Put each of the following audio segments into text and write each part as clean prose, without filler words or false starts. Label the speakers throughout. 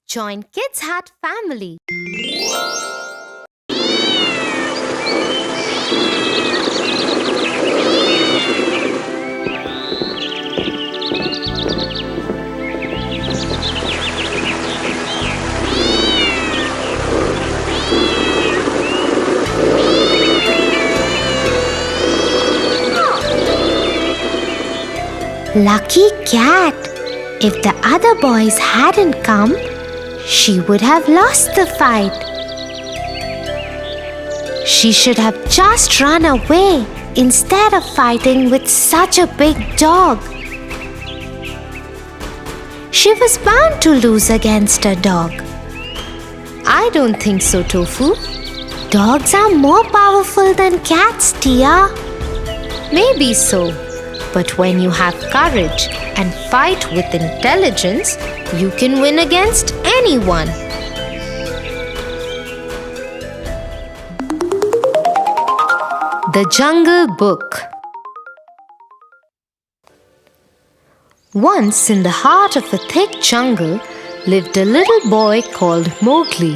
Speaker 1: Join Kids Hat family. Lucky cat! If the other boys hadn't come, she would have lost the fight. She should have just run away instead of fighting with such a big dog. She was bound to lose against a dog. I don't think so, Tofu. Dogs are more powerful than cats, Tia. Maybe so. But when you have courage and fight with intelligence, you can win against anyone. The Jungle Book. Once in the heart of a thick jungle lived a little boy called Mowgli.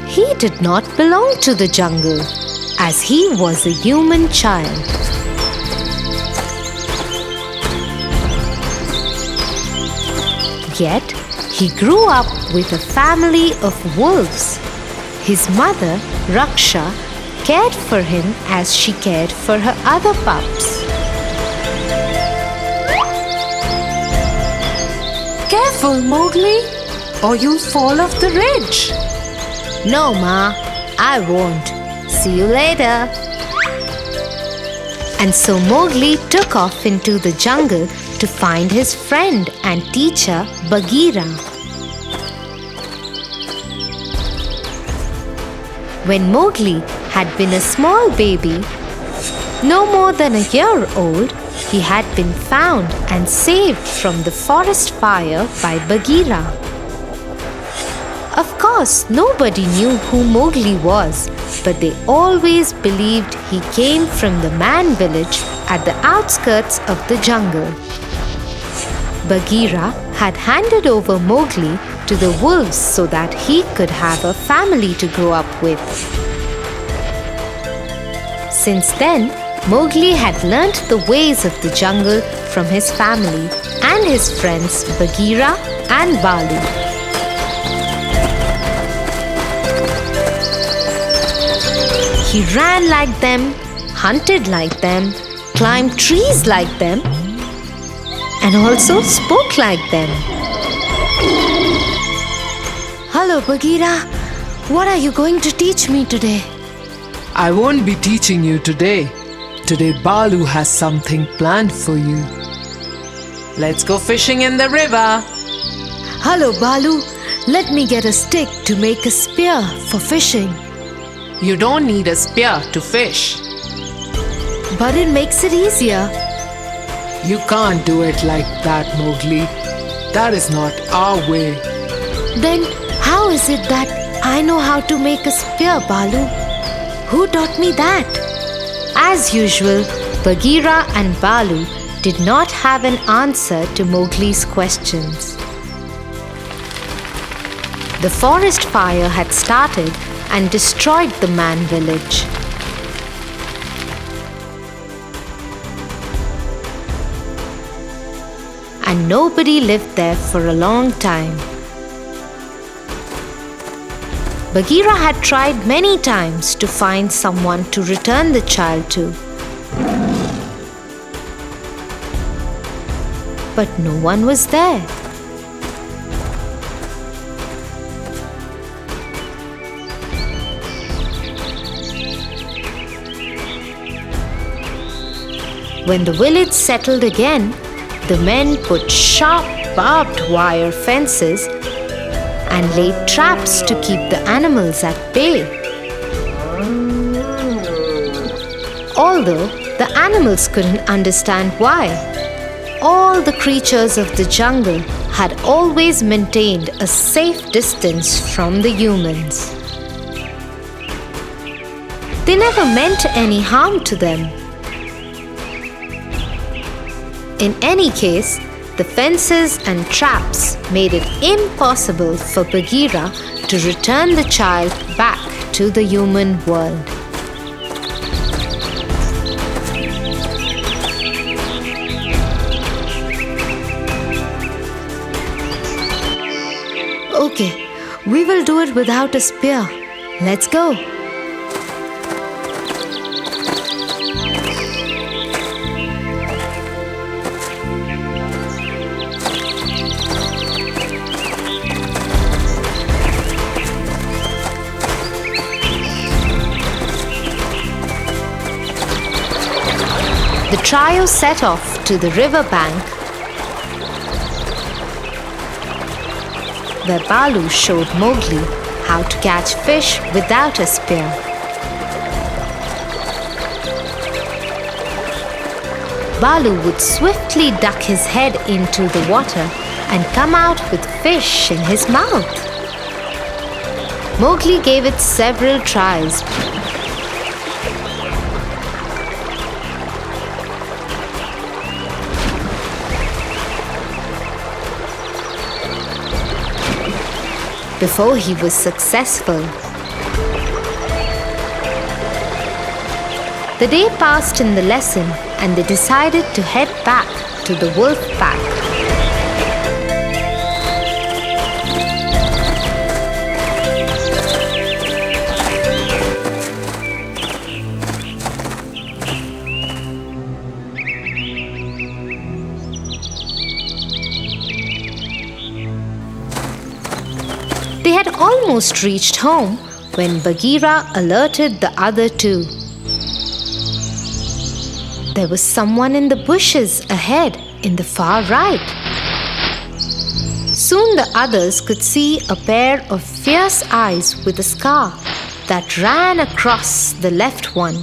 Speaker 1: He did not belong to the jungle, as he was a human child. Yet, he grew up with a family of wolves. His mother, Raksha, cared for him as she cared for her other pups.
Speaker 2: Careful, Mowgli, or you'll fall off the ridge.
Speaker 1: No, Ma, I won't. See you later. And so Mowgli took off into the jungle to find his friend and teacher Bagheera. When Mowgli had been a small baby, no more than a year old, he had been found and saved from the forest fire by Bagheera. Of course, nobody knew who Mowgli was, but they always believed he came from the man village at the outskirts of the jungle. Bagheera had handed over Mowgli to the wolves so that he could have a family to grow up with. Since then, Mowgli had learnt the ways of the jungle from his family and his friends Bagheera and Balu. He ran like them, hunted like them, climbed trees like them, and also spoke like them. Hello, Bagheera. What are you going to teach me today?
Speaker 2: I won't be teaching you today. Today Balu has something planned for you. Let's go fishing in the river.
Speaker 1: Hello, Balu. Let me get a stick to make a spear for fishing.
Speaker 2: You don't need a spear to fish.
Speaker 1: But it makes it easier.
Speaker 2: You can't do it like that, Mowgli. That is not our way.
Speaker 1: Then how is it that I know how to make a spear, Balu? Who taught me that? As usual, Bagheera and Balu did not have an answer to Mowgli's questions. The forest fire had started and destroyed the man village. And nobody lived there for a long time. Bagheera had tried many times to find someone to return the child to. But no one was there. When the village settled again, the men put sharp barbed wire fences and laid traps to keep the animals at bay. Although the animals couldn't understand why, all the creatures of the jungle had always maintained a safe distance from the humans. They never meant any harm to them. In any case, the fences and traps made it impossible for Bagheera to return the child back to the human world. Okay, we will do it without a spear. Let's go. The trio set off to the river bank, where Balu showed Mowgli how to catch fish without a spear. Balu would swiftly duck his head into the water and come out with fish in his mouth. Mowgli gave it several tries. Before he was successful. The day passed in the lesson, and they decided to head back to the wolf pack. They had almost reached home when Bagheera alerted the other two. There was someone in the bushes ahead in the far right. Soon the others could see a pair of fierce eyes with a scar that ran across the left one,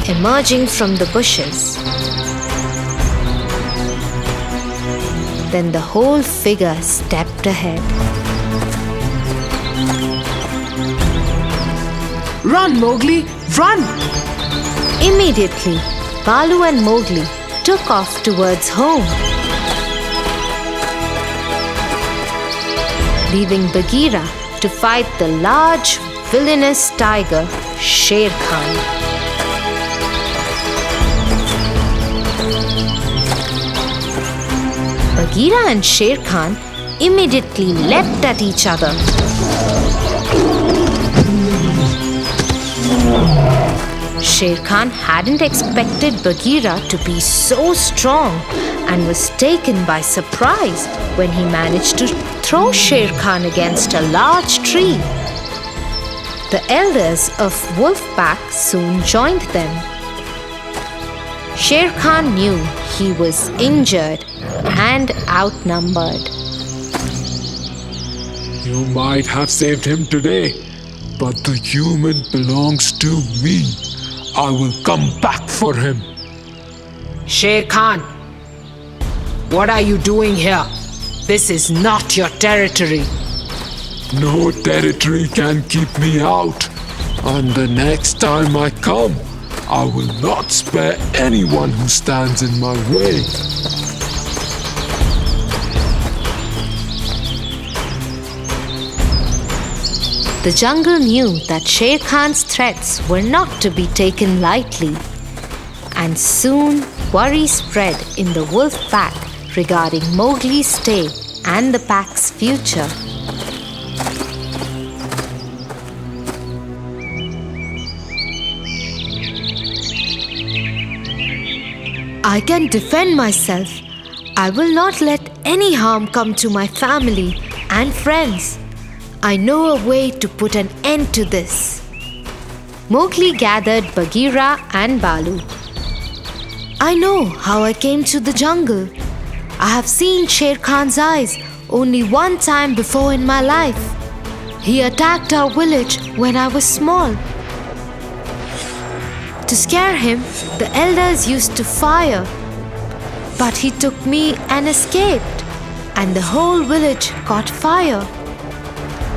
Speaker 1: emerging from the bushes. Then the whole figure stepped ahead.
Speaker 2: Run, Mowgli, run!
Speaker 1: Immediately, Balu and Mowgli took off towards home, leaving Bagheera to fight the large, villainous tiger, Sher Khan. Bagheera and Sher Khan immediately leapt at each other. Sher Khan hadn't expected Bagheera to be so strong and was taken by surprise when he managed to throw Sher Khan against a large tree. The elders of Wolfpack soon joined them. Sher Khan knew he was injured and outnumbered.
Speaker 3: You might have saved him today, but the human belongs to me. I will come back for him.
Speaker 2: Sher Khan, what are you doing here? This is not your territory.
Speaker 3: No territory can keep me out. And the next time I come, I will not spare anyone who stands in my way.
Speaker 1: The jungle knew that Sher Khan's threats were not to be taken lightly, and soon worry spread in the wolf pack regarding Mowgli's stay and the pack's future. I can defend myself. I will not let any harm come to my family and friends. I know a way to put an end to this. Mowgli gathered Bagheera and Balu. I know how I came to the jungle. I have seen Sher Khan's eyes only one time before in my life. He attacked our village when I was small. To scare him, the elders used to fire. But he took me and escaped, and the whole village caught fire.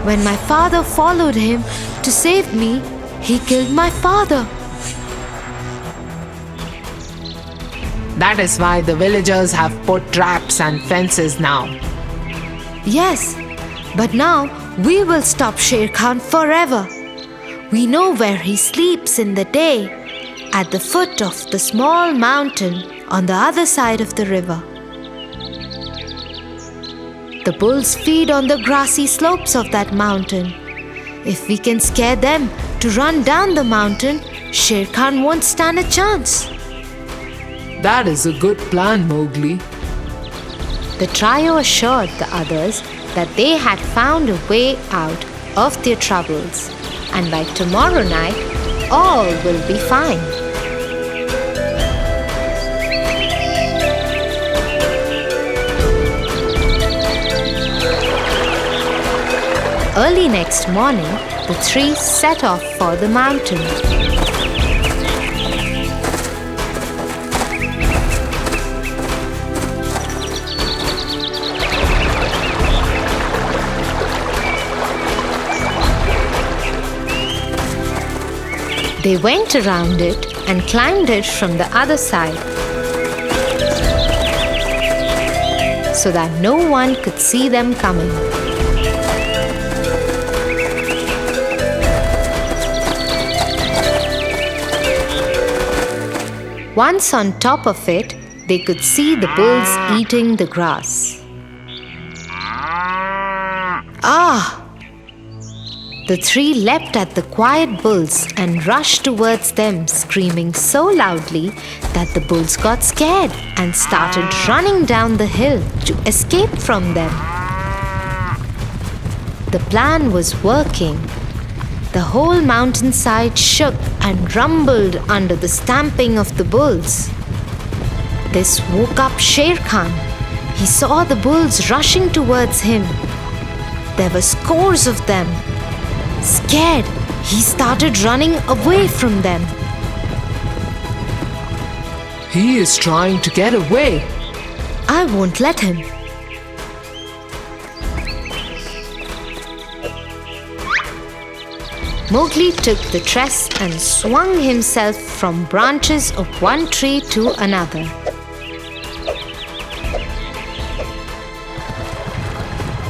Speaker 1: When my father followed him to save me, he killed my father.
Speaker 2: That is why the villagers have put traps and fences now.
Speaker 1: Yes, but now we will stop Sher Khan forever. We know where he sleeps in the day, at the foot of the small mountain on the other side of the river. The bulls feed on the grassy slopes of that mountain. If we can scare them to run down the mountain, Sher Khan won't stand a chance.
Speaker 2: That is a good plan, Mowgli.
Speaker 1: The trio assured the others that they had found a way out of their troubles, and by tomorrow night, all will be fine. Early next morning, the three set off for the mountain. They went around it and climbed it from the other side so that no one could see them coming. Once on top of it, they could see the bulls eating the grass. Ah! The three leapt at the quiet bulls and rushed towards them, screaming so loudly that the bulls got scared and started running down the hill to escape from them. The plan was working. The whole mountainside shook and rumbled under the stamping of the bulls. This woke up Sher Khan. He saw the bulls rushing towards him. There were scores of them. Scared, he started running away from them.
Speaker 2: He is trying to get away.
Speaker 1: I won't let him. Mowgli took the tress and swung himself from branches of one tree to another.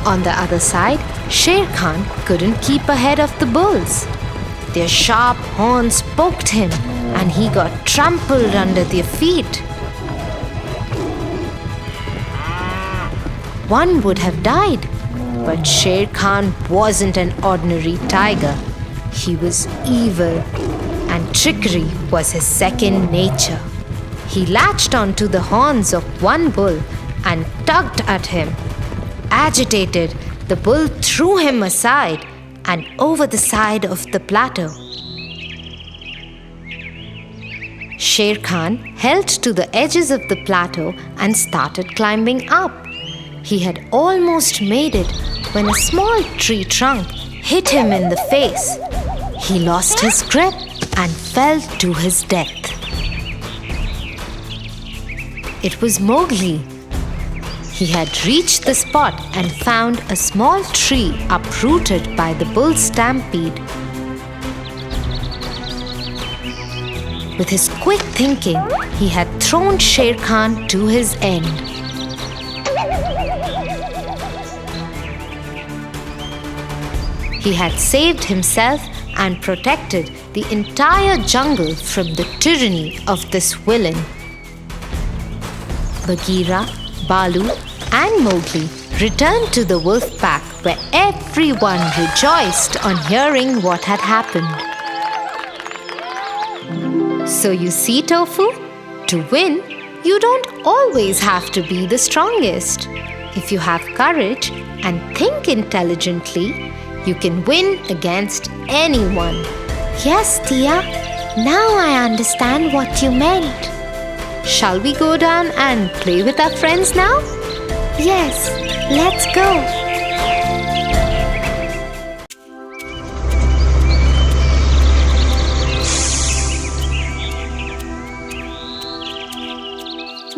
Speaker 1: On the other side, Sher Khan couldn't keep ahead of the bulls. Their sharp horns poked him, and he got trampled under their feet. One would have died, but Sher Khan wasn't an ordinary tiger. He was evil, and trickery was his second nature. He latched onto the horns of one bull and tugged at him. Agitated, the bull threw him aside and over the side of the plateau. Sher Khan held to the edges of the plateau and started climbing up. He had almost made it when a small tree trunk hit him in the face. He lost his grip and fell to his death. It was Mowgli. He had reached the spot and found a small tree uprooted by the bull stampede. With his quick thinking, he had thrown Sher Khan to his end. He had saved himself and protected the entire jungle from the tyranny of this villain. Bagheera, Balu, and Mowgli returned to the wolf pack, where everyone rejoiced on hearing what had happened. So you see, Tofu, to win, you don't always have to be the strongest. If you have courage and think intelligently, you can win against anyone. Yes, Tia. Now I understand what you meant. Shall we go down and play with our friends now? Yes, let's go.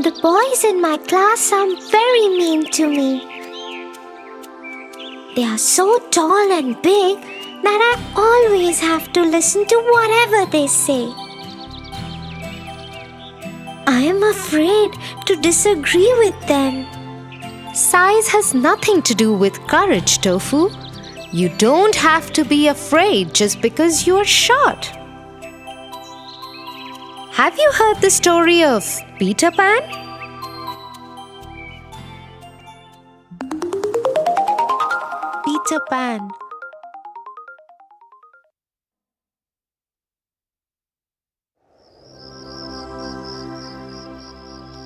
Speaker 1: The boys in my class are very mean to me. They are so tall and big that I always have to listen to whatever they say. I am afraid to disagree with them. Size has nothing to do with courage, Tofu. You don't have to be afraid just because you're short. Have you heard the story of Peter Pan? Peter Pan.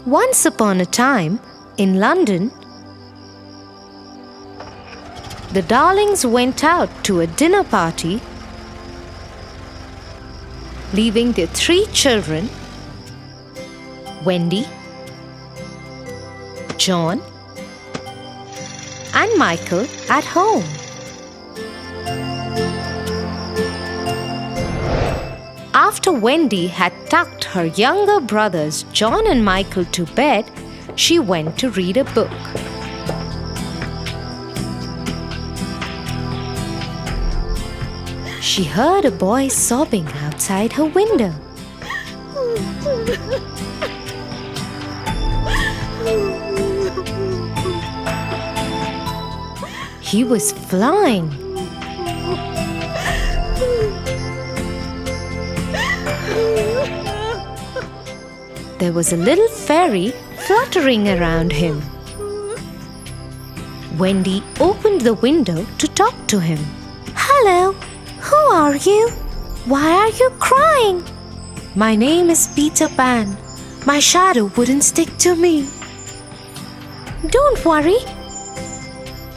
Speaker 1: Once upon a time, in London, the Darlings went out to a dinner party, leaving their 3 children, Wendy, John, and Michael, at home. After Wendy had tucked her younger brothers, John and Michael, to bed, she went to read a book. She heard a boy sobbing outside her window. He was flying. There was a little fairy fluttering around him. Wendy opened the window to talk to him. "Hello, who are you? Why are you crying?" "My name is Peter Pan. My shadow wouldn't stick to me." "Don't worry.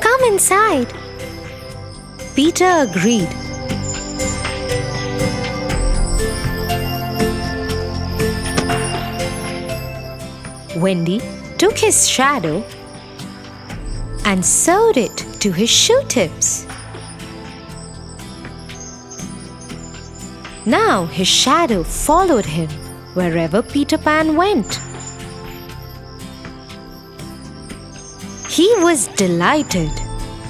Speaker 1: Come inside." Peter agreed. Wendy took his shadow and sewed it to his shoe tips. Now his shadow followed him wherever Peter Pan went. He was delighted.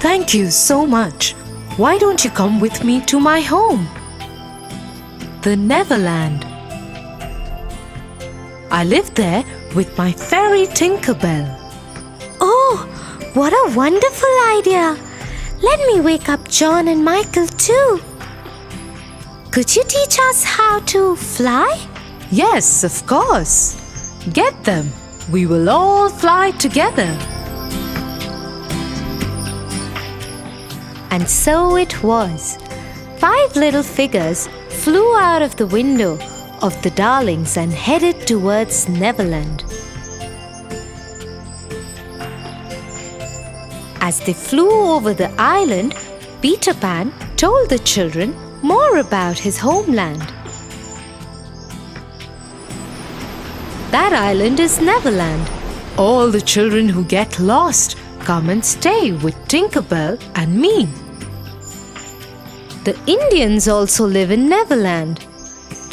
Speaker 1: "Thank you so much. Why don't you come with me to my home, the Neverland? I live there with my fairy Tinkerbell." "Oh, what a wonderful idea! Let me wake up John and Michael too. Could you teach us how to fly?" "Yes, of course. Get them. We will all fly together." And so it was. 5 little figures flew out of the window of the Darlings and headed towards Neverland. As they flew over the island, Peter Pan told the children more about his homeland. That island is Neverland. All the children who get lost come and stay with Tinkerbell and me. The Indians also live in Neverland.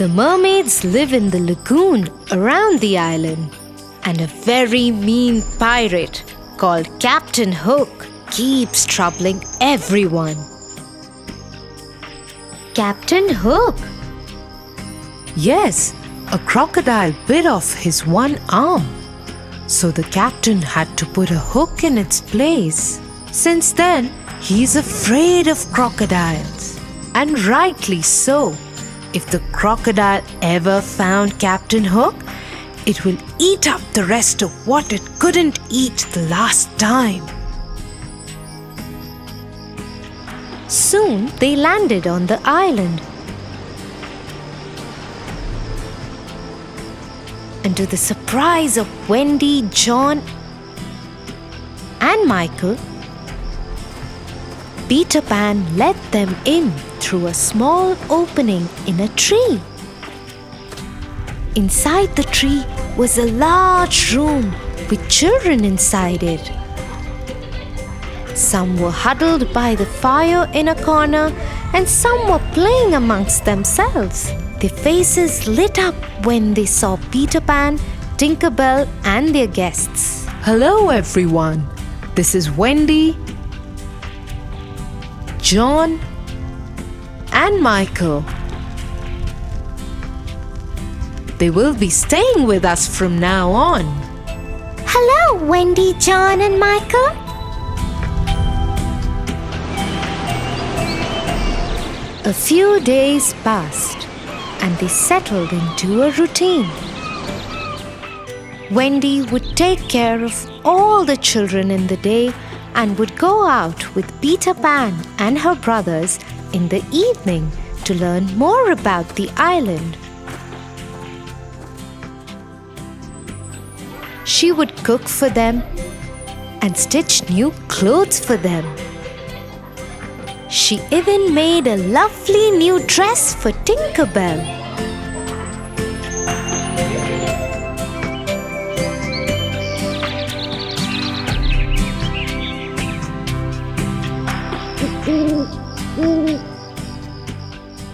Speaker 1: The mermaids live in the lagoon around the island. And a very mean pirate called Captain Hook keeps troubling everyone. Captain Hook? Yes, a crocodile bit off his one arm. So the captain had to put a hook in its place. Since then, he's afraid of crocodiles. And rightly so. If the crocodile ever found Captain Hook, it will eat up the rest of what it couldn't eat the last time. Soon they landed on the island. And to the surprise of Wendy, John, and Michael, Peter Pan led them in through a small opening in a tree. Inside the tree was a large room with children inside it. Some were huddled by the fire in a corner, and some were playing amongst themselves. Their faces lit up when they saw Peter Pan, Tinkerbell, and their guests. "Hello, everyone. This is Wendy, John, and Michael.
Speaker 2: They will be staying with us from now on.
Speaker 1: Hello, Wendy, John, and Michael. A few days passed and they settled into a routine. Wendy would take care of all the children in the day and would go out with Peter Pan and her brothers in the evening to learn more about the island. She would cook for them and stitch new clothes for them. She even made a lovely new dress for Tinker Bell.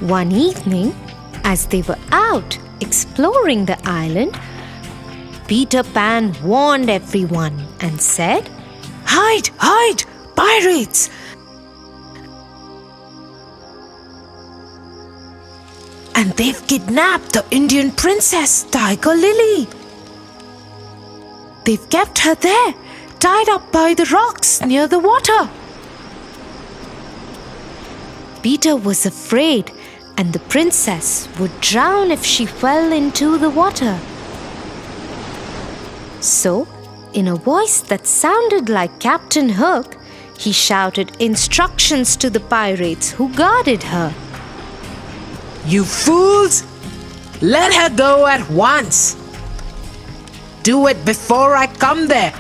Speaker 1: One evening, as they were out exploring the island, Peter Pan warned everyone and said,
Speaker 2: Hide! Hide! Pirates! And they've kidnapped the Indian princess, Tiger Lily. They've kept her there, tied up by the rocks near the water. Peter was afraid, and the princess would drown if she fell into the water. So, in a voice that sounded like Captain Hook, he shouted instructions to the pirates who guarded her. You fools! Let her go at once! Do it before I come there,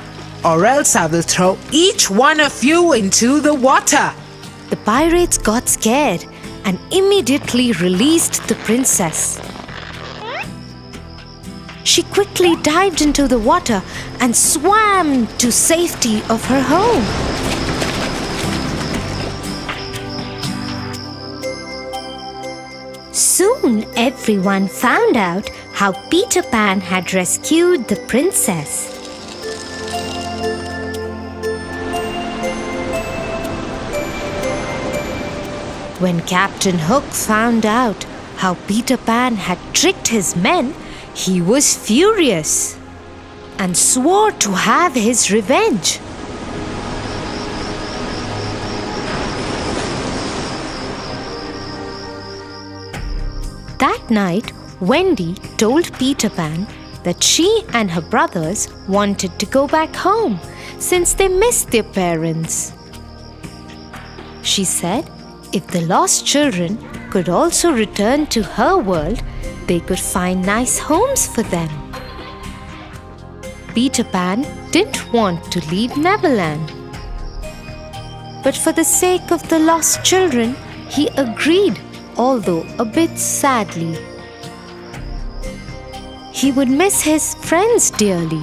Speaker 2: or else I will throw each one of you into the water. The pirates got scared and immediately released the princess. She quickly dived into the water and swam to safety of her home.
Speaker 1: Soon everyone found out how Peter Pan had rescued the princess.
Speaker 2: When Captain Hook found out how Peter Pan had tricked his men, he was furious and swore to have his revenge. That night, Wendy told Peter Pan that she and her brothers wanted to go back home since they missed their parents. She said if the lost children could also return to her world, they could find nice homes for them. Peter Pan didn't want to leave Neverland. But for the sake of the lost children, he agreed, although a bit sadly. He would miss his friends dearly.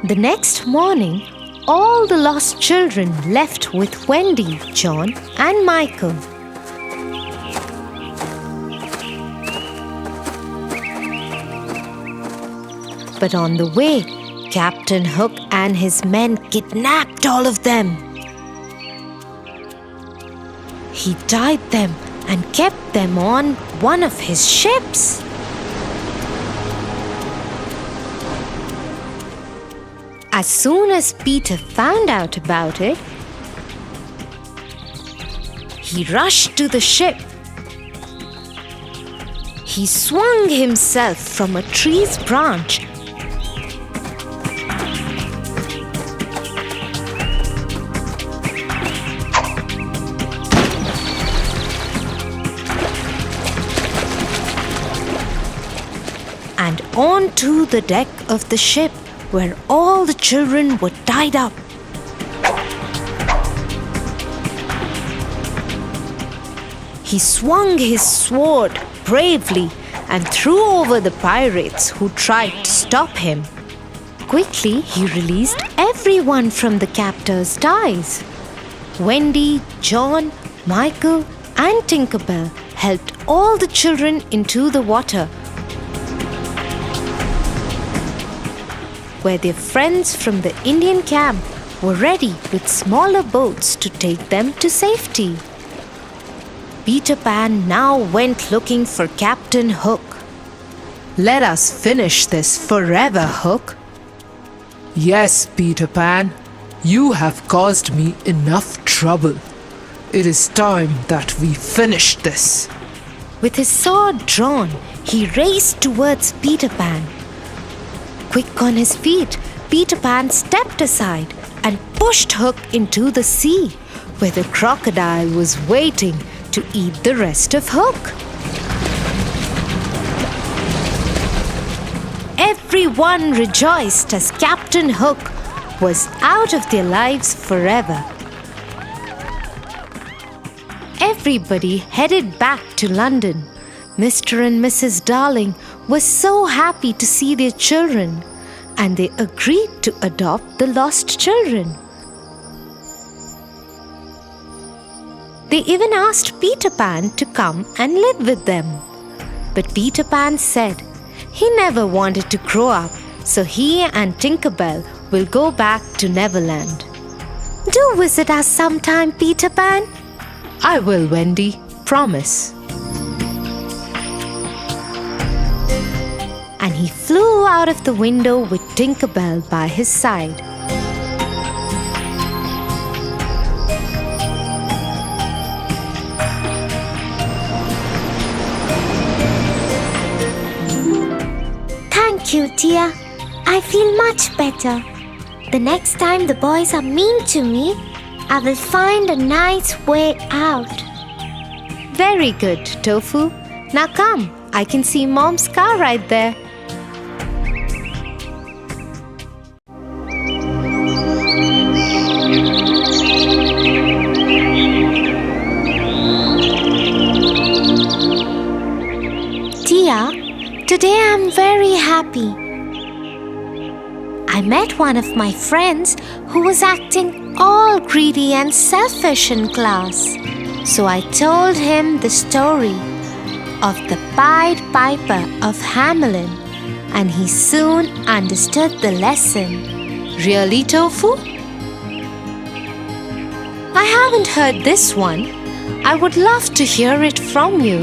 Speaker 2: The next morning, all the lost children left with Wendy, John, and Michael. But on the way, Captain Hook and his men kidnapped all of them. He tied them and kept them on one of his ships. As soon as Peter found out about it, he rushed to the ship. He swung himself from a tree's branch and onto the deck of the ship, where all the children were tied up. He swung his sword bravely and threw over the pirates who tried to stop him. Quickly, he released everyone from the captor's ties. Wendy, John, Michael, and Tinker Bell helped all the children into the water. where their friends from the Indian camp were ready with smaller boats to take them to safety. Peter Pan now went looking for Captain Hook.
Speaker 4: Let us finish this forever, Hook. Yes, Peter Pan, you have caused me enough trouble. It is time that we finish this.
Speaker 2: With his sword drawn, he raced towards Peter Pan. Quick on his feet, Peter Pan stepped aside and pushed Hook into the sea, where the crocodile was waiting to eat the rest of Hook. Everyone rejoiced as Captain Hook was out of their lives forever. Everybody headed back to London. Mr. and Mrs. Darling were so happy to see their children, and they agreed to adopt the lost children. They even asked Peter Pan to come and live with them. But Peter Pan said he never wanted to grow up, so he and Tinker Bell will go back to Neverland.
Speaker 1: Do visit us sometime, Peter Pan.
Speaker 4: I will, Wendy. Promise.
Speaker 2: And he flew out of the window with Tinker Bell by his side.
Speaker 1: Thank you, dear. I feel much better. The next time the boys are mean to me, I will find a nice way out.
Speaker 2: Very good, Tofu. Now come, I can see Mom's car right there.
Speaker 1: Tia, today I'm very happy. I met one of my friends who was acting all greedy and selfish in class. So I told him the story of the Pied Piper of Hamelin, and he soon understood the lesson.
Speaker 2: Really, Tofu? I haven't heard this one. I would love to hear it from you.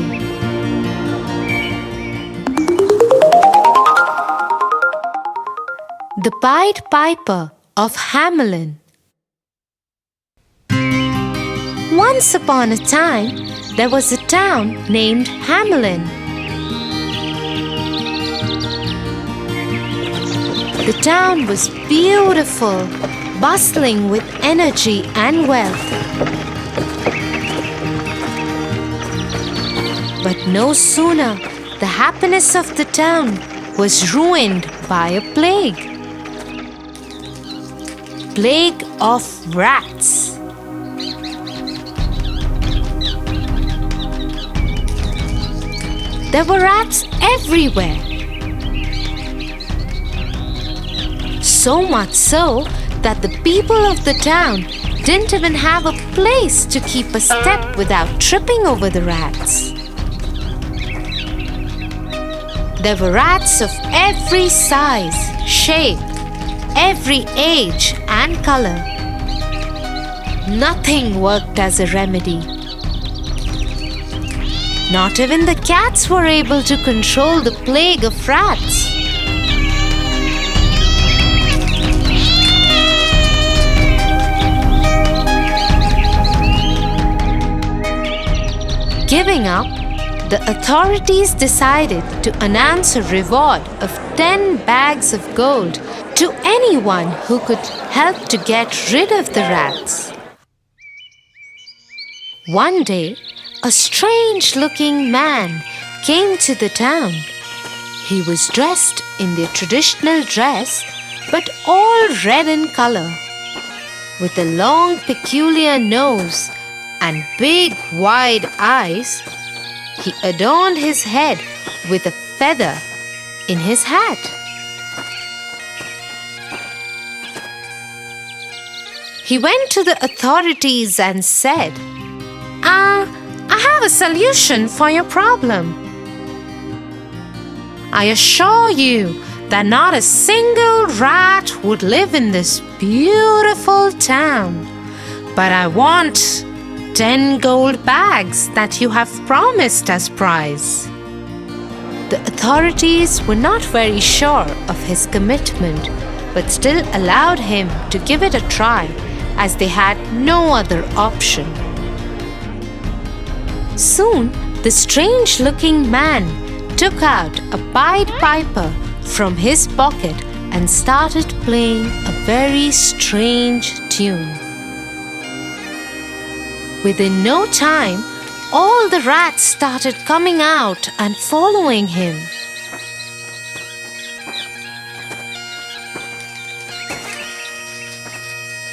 Speaker 2: The Pied Piper of Hamelin. Once upon a time, there was a town named Hamelin. The town was beautiful, bustling with energy and wealth. But no sooner the happiness of the town was ruined by a plague. Plague of rats. There were rats everywhere. So much so that the people of the town didn't even have a place to keep a step without tripping over the rats. There were rats of every size, shape, every age and color. Nothing worked as a remedy. Not even the cats were able to control the plague of rats. Giving up, the authorities decided to announce a reward of 10 bags of gold to anyone who could help to get rid of the rats. One day, a strange-looking man came to the town. He was dressed in their traditional dress, but all red in color, with a long, peculiar nose and big, wide eyes. He adorned his head with a feather in his hat. He went to the authorities and said, I have a solution for your problem. I assure you that not a single rat would live in this beautiful town. But I want 10 gold bags that you have promised as prize. The authorities were not very sure of his commitment, but still allowed him to give it a try, as they had no other option. Soon, the strange-looking man took out a Pied Piper from his pocket and started playing a very strange tune. Within no time, all the rats started coming out and following him.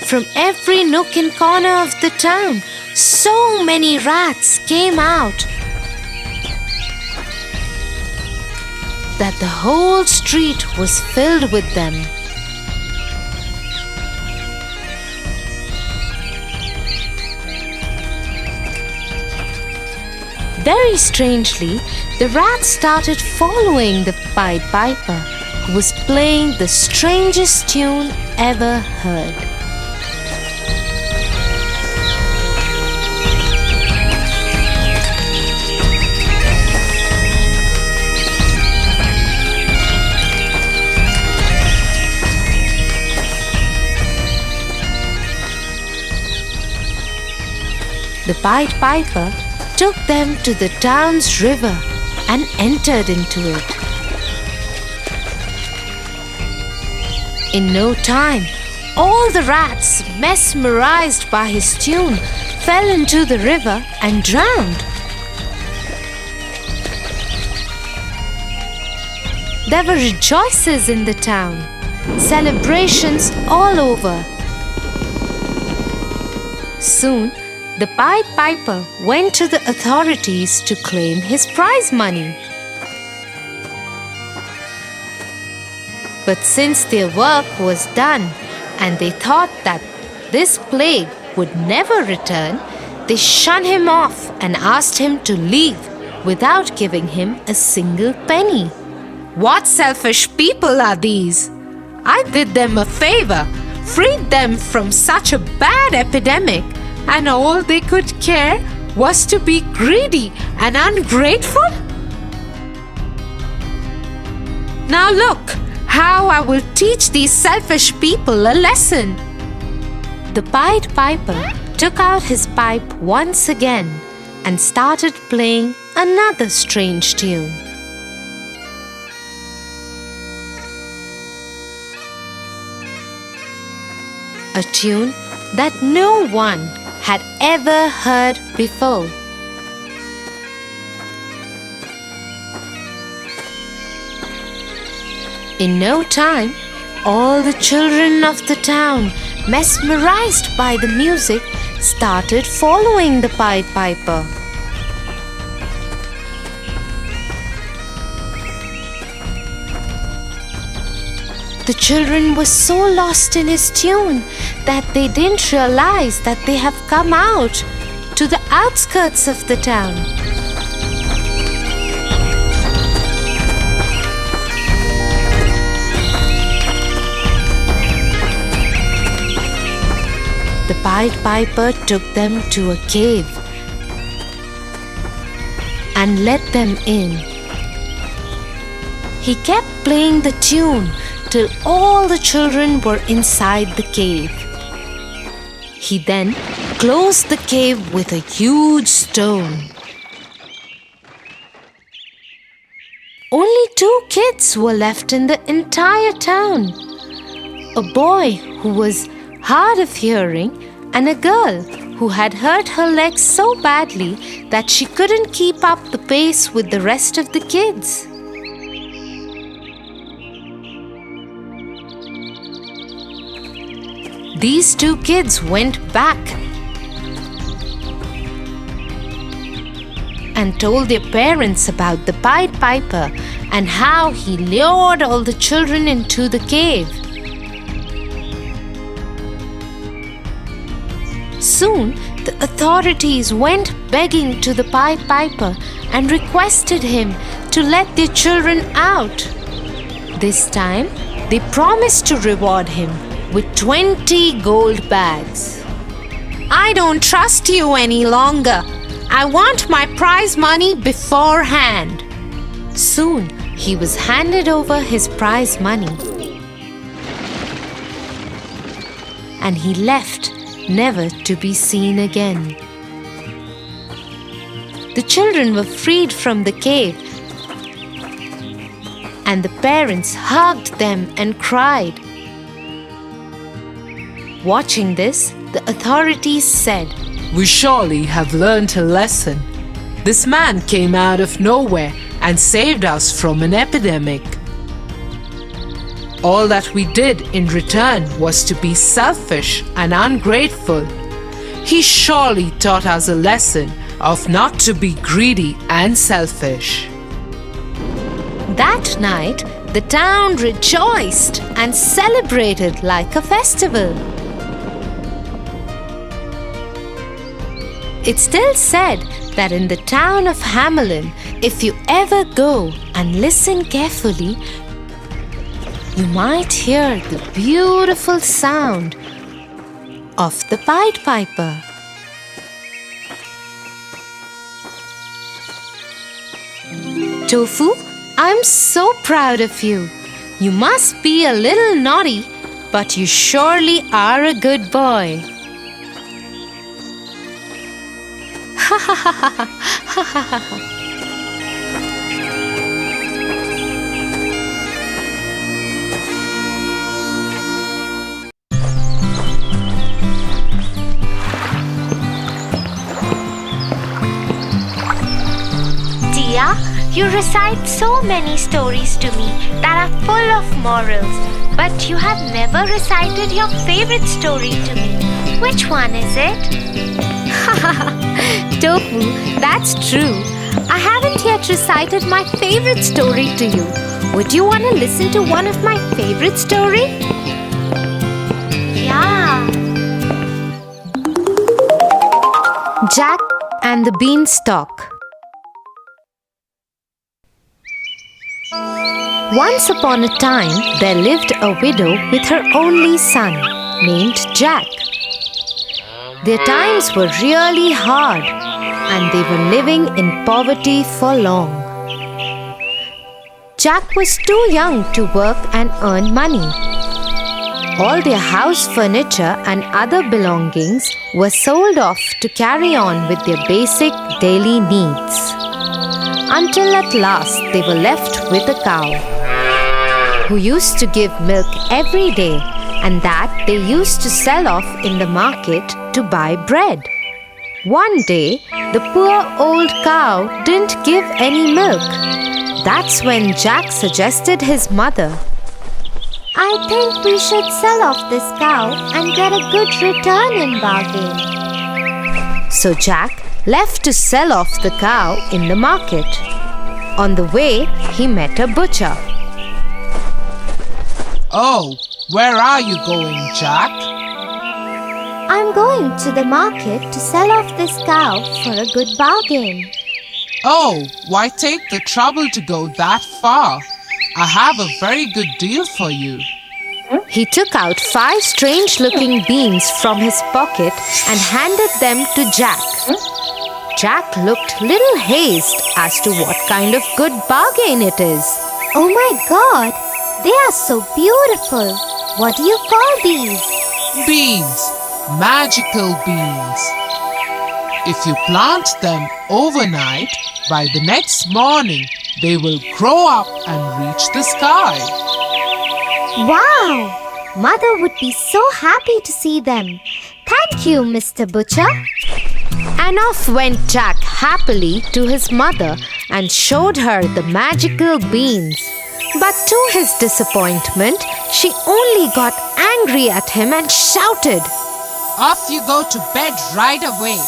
Speaker 2: From every nook and corner of the town, so many rats came out that the whole street was filled with them. Very strangely, the rats started following the Pied Piper, who was playing the strangest tune ever heard. The Pied Piper took them to the town's river and entered into it. In no time, all the rats, mesmerized by his tune, fell into the river and drowned. There were rejoices in the town, celebrations all over. Soon, the Pied Piper went to the authorities to claim his prize money. But since their work was done and they thought that this plague would never return, they shunned him off and asked him to leave without giving him a single penny. What selfish people are these? I did them a favor, freed them from such a bad epidemic, and all they could care was to be greedy and ungrateful? Now look how I will teach these selfish people a lesson. The Pied Piper took out his pipe once again and started playing another strange tune. A tune that no one had ever heard before. In no time, all the children of the town, mesmerized by the music, started following the Pied Piper. The children were so lost in his tune that they didn't realize that they have come out to the outskirts of the town. The Pied Piper took them to a cave and let them in. He kept playing the tune till all the children were inside the cave. He then closed the cave with a huge stone. Only 2 kids were left in the entire town. A boy who was hard of hearing and a girl who had hurt her legs so badly that she couldn't keep up the pace with the rest of the kids. These 2 kids went back and told their parents about the Pied Piper and how he lured all the children into the cave. Soon, the authorities went begging to the Pied Piper and requested him to let their children out. This time, they promised to reward him with 20 gold bags. I don't trust you any longer. I want my prize money beforehand. Soon, he was handed over his prize money. And he left, never to be seen again. The children were freed from the cave, and the parents hugged them and cried. Watching this, the authorities said,
Speaker 4: We surely have learned a lesson. This man came out of nowhere and saved us from an epidemic. All that we did in return was to be selfish and ungrateful. He surely taught us a lesson of not to be greedy and selfish.
Speaker 2: That night, the town rejoiced and celebrated like a festival. It's still said that in the town of Hamelin, if you ever go and listen carefully, you might hear the beautiful sound of the Pied Piper. Tofu, I'm so proud of you. You must be a little naughty, but you surely are a good boy. Ha ha ha ha ha ha ha ha.
Speaker 1: Tia, you recite so many stories to me that are full of morals, but you have never recited your favorite story to me. Which one is it?
Speaker 2: Tofu, that's true. I haven't yet recited my favorite story to you. Would you want to listen to one of my favorite stories?
Speaker 1: Yeah.
Speaker 2: Jack and the Beanstalk. Once upon a time, there lived a widow with her only son, named Jack. Their times were really hard, and they were living in poverty for long. Jack was too young to work and earn money. All their house furniture and other belongings were sold off to carry on with their basic daily needs. Until at last they were left with a cow, who used to give milk every day, and that they used to sell off in the market to buy bread. One day, the poor old cow didn't give any milk. That's when Jack suggested his mother,
Speaker 1: I think we should sell off this cow and get a good return in bargain.
Speaker 2: So Jack left to sell off the cow in the market. On the way, he met a butcher.
Speaker 4: Oh, where are you going, Jack?
Speaker 1: I'm going to the market to sell off this cow for a good bargain.
Speaker 4: Oh, why take the trouble to go that far? I have a very good deal for you.
Speaker 2: He took out 5 strange-looking beans from his pocket and handed them to Jack. Jack looked little hazed as to what kind of good bargain it is.
Speaker 1: Oh my God! They are so beautiful. What do you call these?
Speaker 4: Beans, magical beans. If you plant them overnight, by the next morning, they will grow up and reach the sky.
Speaker 1: Wow! Mother would be so happy to see them. Thank you, Mr. Butcher.
Speaker 2: And off went Jack happily to his mother and showed her the magical beans. But to his disappointment, she only got angry at him and shouted,
Speaker 4: Off you go to bed right away.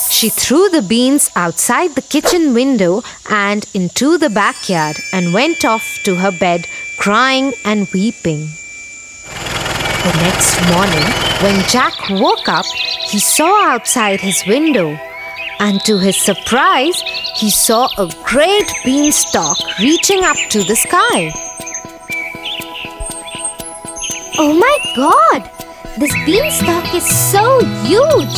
Speaker 2: She threw the beans outside the kitchen window and into the backyard and went off to her bed, crying and weeping. The next morning, when Jack woke up, he saw outside his window, and to his surprise, he saw a great beanstalk reaching up to the sky.
Speaker 1: Oh my god! This beanstalk is so huge!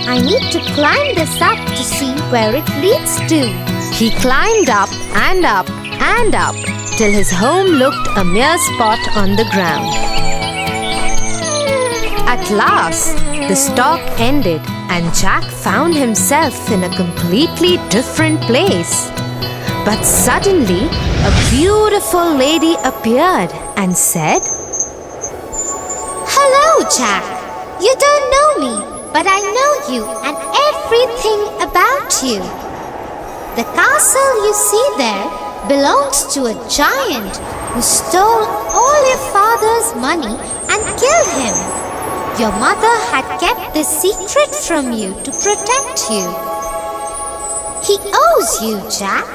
Speaker 1: I need to climb this up to see where it leads to.
Speaker 2: He climbed up and up and up till his home looked a mere spot on the ground. At last, the stalk ended and Jack found himself in a completely different place. But suddenly, a beautiful lady appeared and said,
Speaker 1: Hello, Jack. You don't know me, but I know you and everything about you. The castle you see there belongs to a giant who stole all your father's money and killed him. Your mother had kept this secret from you to protect you. He owes you, Jack.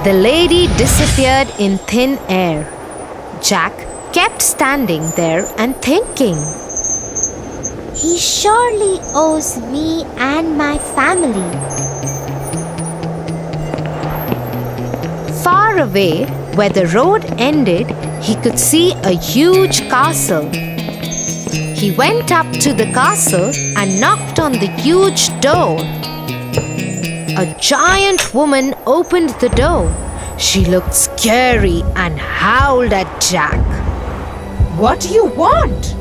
Speaker 2: The lady disappeared in thin air. Jack kept standing there and thinking.
Speaker 1: He surely owes me and my family.
Speaker 2: Far away, where the road ended, he could see a huge castle. He went up to the castle and knocked on the huge door. A giant woman opened the door. She looked scary and howled at Jack.
Speaker 4: What do you want?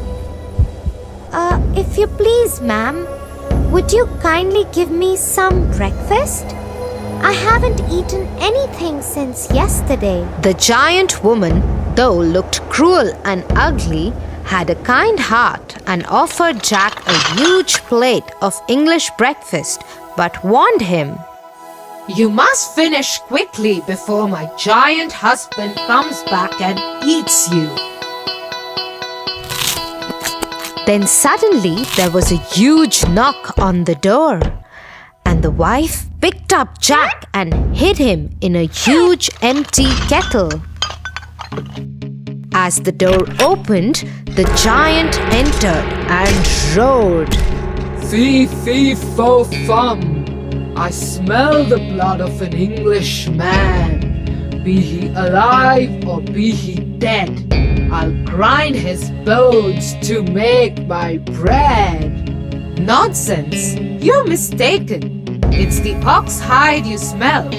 Speaker 1: If you please, ma'am, would you kindly give me some breakfast? I haven't eaten anything since yesterday.
Speaker 2: The giant woman, though looked cruel and ugly, had a kind heart and offered Jack a huge plate of English breakfast, but warned him.
Speaker 4: You must finish quickly before my giant husband comes back and eats you.
Speaker 2: Then suddenly there was a huge knock on the door, and the wife picked up Jack and hid him in a huge empty kettle. As the door opened, the giant entered and roared.
Speaker 4: Fee, fee, fo, fum. I smell the blood of an Englishman. Be he alive or be he dead, I'll grind his bones to make my bread. Nonsense! You're mistaken. It's the ox hide you smell.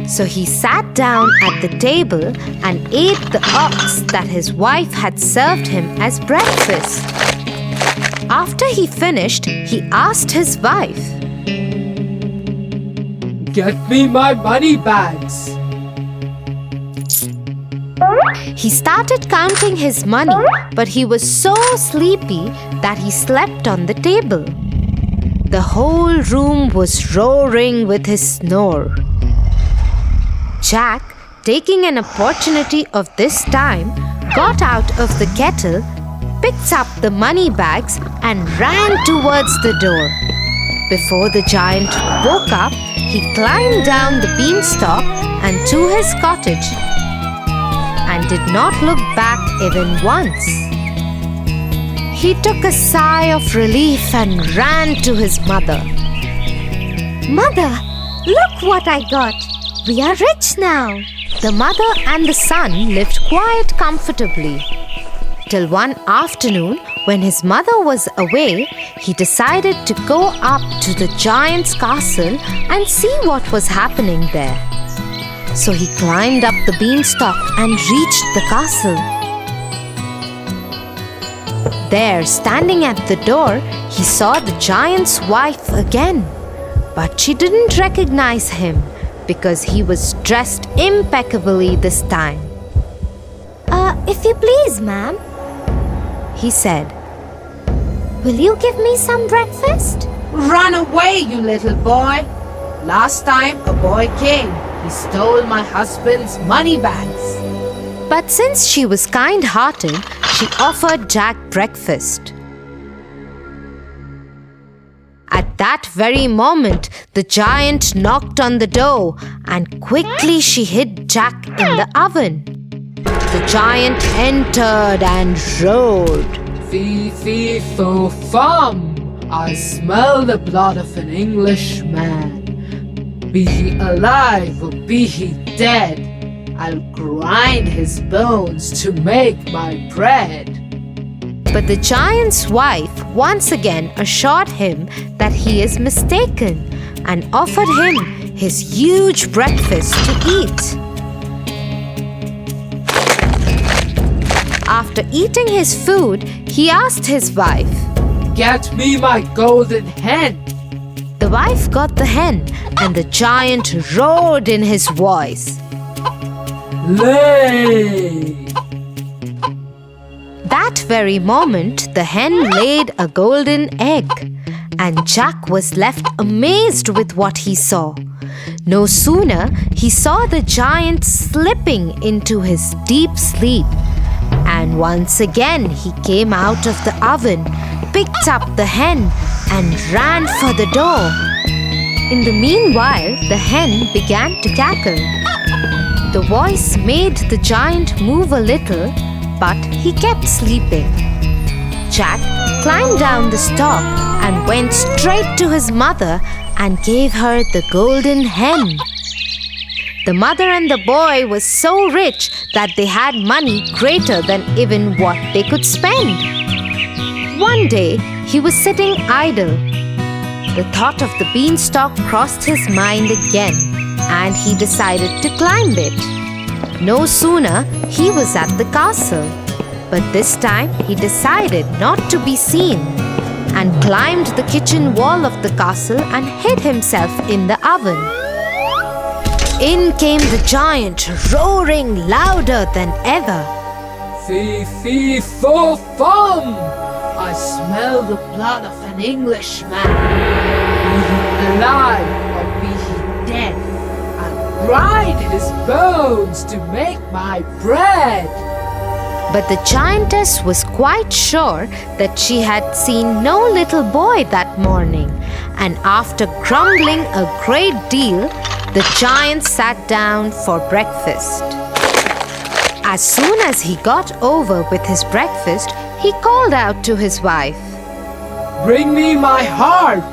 Speaker 2: So he sat down at the table and ate the ox that his wife had served him as breakfast. After he finished, he asked his wife,
Speaker 4: Get me my money bags.
Speaker 2: He started counting his money, but he was so sleepy that he slept on the table. The whole room was roaring with his snore. Jack, taking an opportunity of this time, got out of the kettle, picked up the money bags and ran towards the door. Before the giant woke up, he climbed down the beanstalk and to his cottage and did not look back even once. He took a sigh of relief and ran to his mother.
Speaker 1: Mother, look what I got. We are rich now.
Speaker 2: The mother and the son lived quite comfortably. Till one afternoon, when his mother was away, he decided to go up to the giant's castle and see what was happening there. So he climbed up the beanstalk and reached the castle. There, standing at the door, he saw the giant's wife again. But she didn't recognize him because he was dressed impeccably this time.
Speaker 1: If you please, ma'am,
Speaker 2: He said,
Speaker 1: will you give me some breakfast?
Speaker 4: Run away, you little boy. Last time a boy came, he stole my husband's money bags.
Speaker 2: But since she was kind-hearted, she offered Jack breakfast. At that very moment, the giant knocked on the door and quickly she hid Jack in the oven. The giant entered and roared.
Speaker 4: Fee, fee, fo, fum. I smell the blood of an Englishman. Be he alive or be he dead, I'll grind his bones to make my bread.
Speaker 2: But the giant's wife once again assured him that he is mistaken and offered him his huge breakfast to eat. After eating his food, he asked his wife,
Speaker 4: Get me my golden hen.
Speaker 2: The wife got the hen, and the giant roared in his voice.
Speaker 4: Lay!
Speaker 2: That very moment, the hen laid a golden egg, and Jack was left amazed with what he saw. No sooner he saw the giant slipping into his deep sleep, and once again he came out of the oven, picked up the hen, and ran for the door. In the meanwhile, the hen began to cackle. The voice made the giant move a little, but he kept sleeping. Jack climbed down the stalk and went straight to his mother and gave her the golden hen. The mother and the boy were so rich that they had money greater than even what they could spend. One day, he was sitting idle. The thought of the beanstalk crossed his mind again, and he decided to climb it. No sooner he was at the castle, but this time he decided not to be seen and climbed the kitchen wall of the castle and hid himself in the oven. In came the giant, roaring louder than ever.
Speaker 4: Fee, fee, fo, fum! I smell the blood of an Englishman. Be he alive or be he dead, I'll grind his bones to make my bread.
Speaker 2: But the giantess was quite sure that she had seen no little boy that morning, and after grumbling a great deal, the giant sat down for breakfast. As soon as he got over with his breakfast, he called out to his wife,
Speaker 4: Bring me my harp.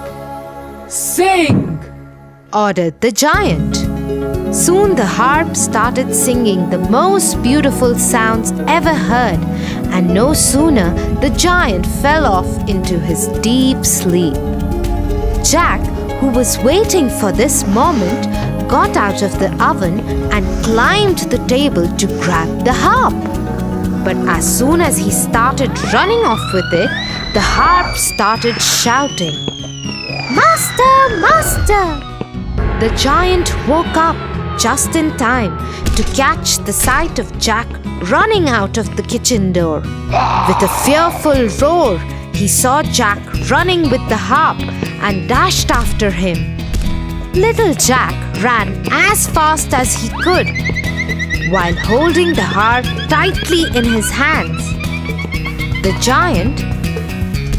Speaker 4: Sing!
Speaker 2: ordered the giant. Soon the harp started singing the most beautiful sounds ever heard, and no sooner the giant fell off into his deep sleep. Jack, who was waiting for this moment, got out of the oven and climbed the table to grab the harp. But as soon as he started running off with it, the harp started shouting, Master! Master! The giant woke up just in time to catch the sight of Jack running out of the kitchen door. With a fearful roar, he saw Jack running with the harp and dashed after him. Little Jack ran as fast as he could, while holding the harp tightly in his hands. The giant,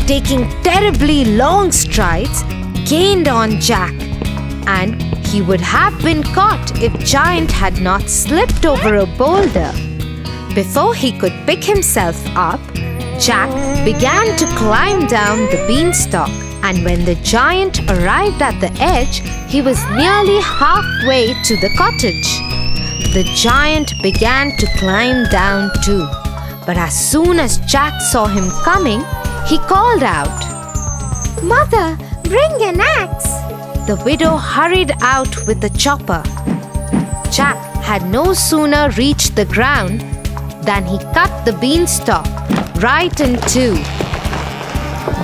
Speaker 2: taking terribly long strides, gained on Jack, and he would have been caught if Giant had not slipped over a boulder. Before he could pick himself up, Jack began to climb down the beanstalk, and when the giant arrived at the edge, he was nearly halfway to the cottage. The giant began to climb down too, but as soon as Jack saw him coming, he called out, "Mother, bring an axe!" The widow hurried out with the chopper. Jack had no sooner reached the ground than he cut the beanstalk right in two.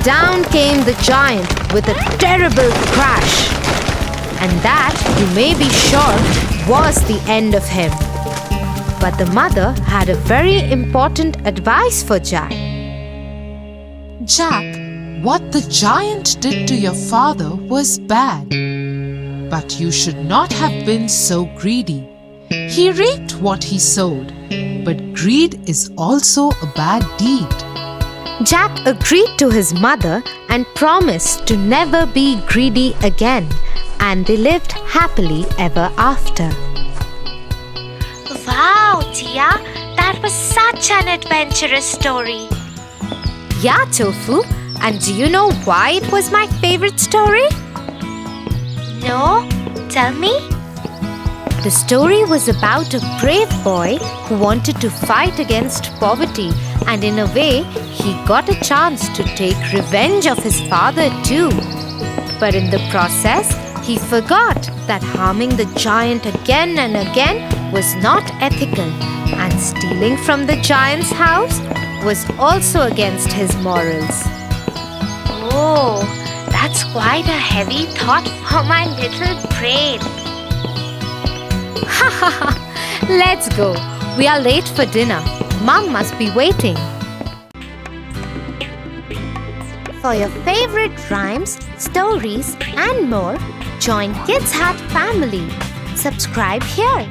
Speaker 2: Down came the giant with a terrible crash, and that, you may be sure, was the end of him. But the mother had a very important advice for Jack.
Speaker 5: Jack, what the giant did to your father was bad, but you should not have been so greedy. He reaped what he sowed, but greed is also a bad deed.
Speaker 2: Jack agreed to his mother and promised to never be greedy again, and they lived happily ever after.
Speaker 1: Wow, Tia, that was such an adventurous story.
Speaker 2: Yeah, Tofu, and do you know why it was my favorite story?
Speaker 1: No? Tell me.
Speaker 2: The story was about a brave boy who wanted to fight against poverty, and in a way, he got a chance to take revenge of his father too. But in the process, he forgot that harming the giant again and again was not ethical, and stealing from the giant's house was also against his morals.
Speaker 1: Oh, that's quite a heavy thought for my little brain.
Speaker 2: Ha ha ha! Let's go. We are late for dinner. Mom must be waiting.
Speaker 1: For your favorite rhymes, stories, and more, join Kids Hut family. Subscribe here.